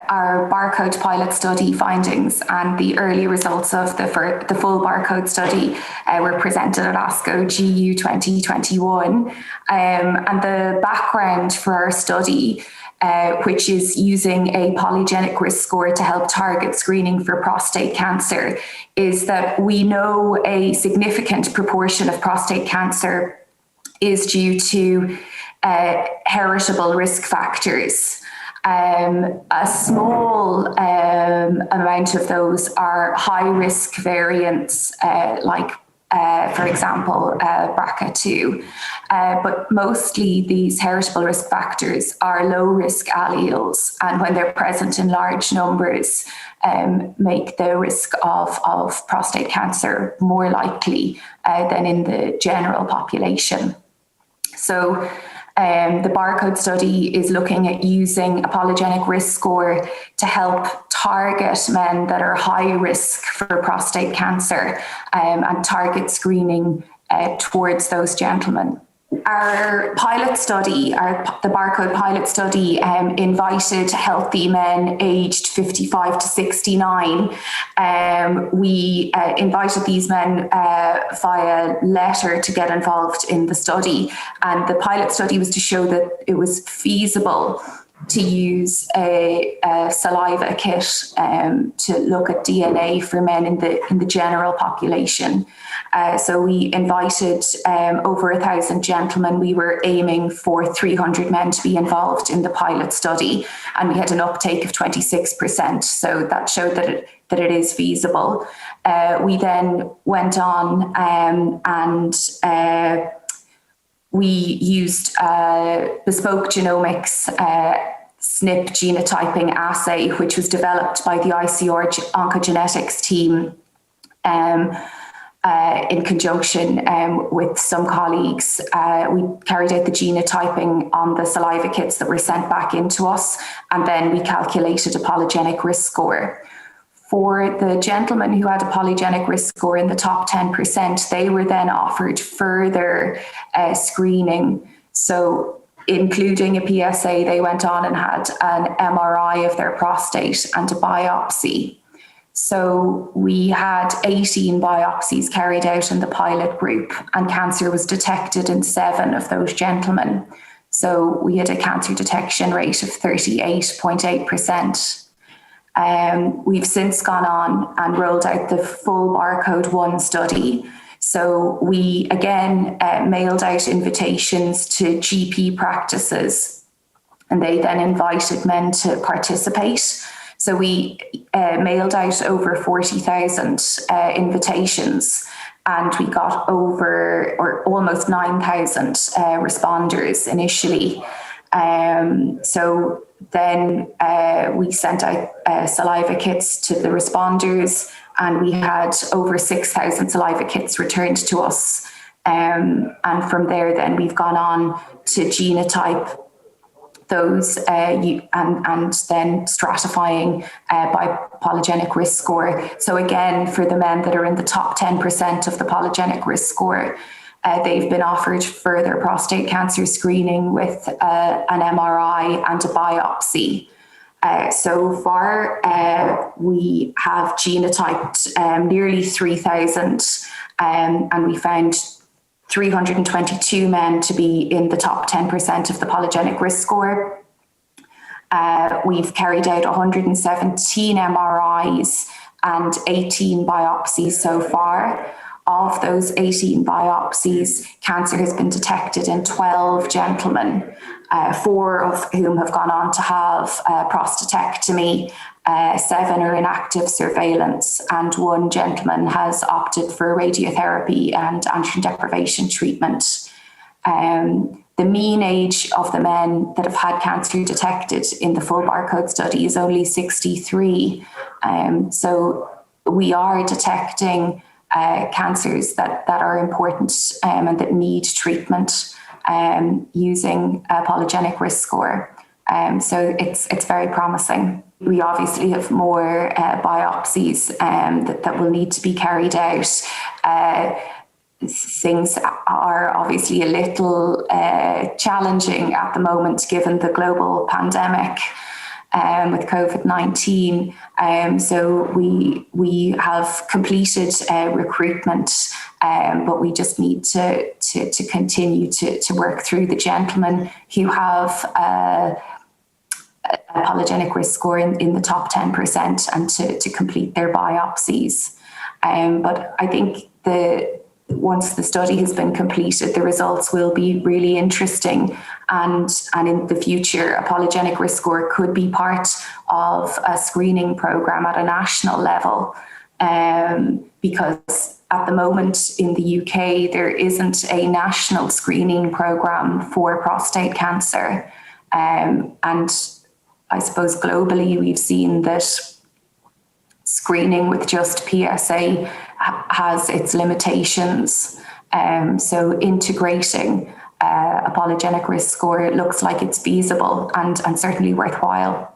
our barcode pilot study findings and the early results of the full barcode study were presented at ASCO GU 2021. And the background for our study, which is using a polygenic risk score to help target screening for prostate cancer, is that we know a significant proportion of prostate cancer is due to heritable risk factors. A small amount of those are high-risk variants, for example, BRCA2. But mostly these heritable risk factors are low-risk alleles, and when they're present in large numbers, make the risk of prostate cancer more likely than in the general population. So the barcode study is looking at using a polygenic risk score to help target men that are high risk for prostate cancer and target screening towards those gentlemen. Our pilot study, the barcode pilot study, invited healthy men aged 55 to 69. We invited these men via letter to get involved in the study. And the pilot study was to show that it was feasible to use a saliva kit to look at DNA for men in the general population. So we invited over 1,000 gentlemen. We were aiming for 300 men to be involved in the pilot study, and we had an uptake of 26%. So that showed that it is feasible. We then went on and we used bespoke genomics SNP genotyping assay, which was developed by the ICR oncogenetics team in conjunction with some colleagues. We carried out the genotyping on the saliva kits that were sent back into us, and then we calculated a polygenic risk score. For the gentlemen who had a polygenic risk score in the top 10%, they were then offered further screening. So including a PSA, they went on and had an MRI of their prostate and a biopsy. So we had 18 biopsies carried out in the pilot group, and cancer was detected in 7 of those gentlemen. So we had a cancer detection rate of 38.8%. We've since gone on and rolled out the full barcode 1 study. So we again mailed out invitations to GP practices, and they then invited men to participate. So we mailed out over 40,000 invitations, and we got over or almost 9,000 responders initially. So then we sent out saliva kits to the responders, and we had over 6,000 saliva kits returned to us. And from there, then we've gone on to genotype those and then stratifying by polygenic risk score. So again, for the men that are in the top 10% of the polygenic risk score, they've been offered further prostate cancer screening with an MRI and a biopsy. So far, we have genotyped nearly 3,000, and we found 322 men to be in the top 10% of the polygenic risk score. We've carried out 117 MRIs and 18 biopsies so far. Of those 18 biopsies, cancer has been detected in 12 gentlemen, 4 of whom have gone on to have prostatectomy, 7 are in active surveillance, and 1 gentleman has opted for radiotherapy and androgen deprivation treatment. The mean age of the men that have had cancer detected in the full barcode study is only 63. So we are detecting cancers that are important and that need treatment using a polygenic risk score. So it's very promising. We obviously have more biopsies that will need to be carried out. Things are obviously a little challenging at the moment given the global pandemic. with COVID-19. So we have completed recruitment, but we just need to continue to work through the gentlemen who have a polygenic risk score in the top 10% and to complete their biopsies. But I think once the study has been completed, the results will be really interesting. And in the future, a polygenic risk score could be part of a screening program at a national level. Because at the moment in the UK, there isn't a national screening program for prostate cancer. And I suppose globally, we've seen that screening with just PSA has its limitations. So integrating a polygenic risk score looks like it's feasible and certainly worthwhile.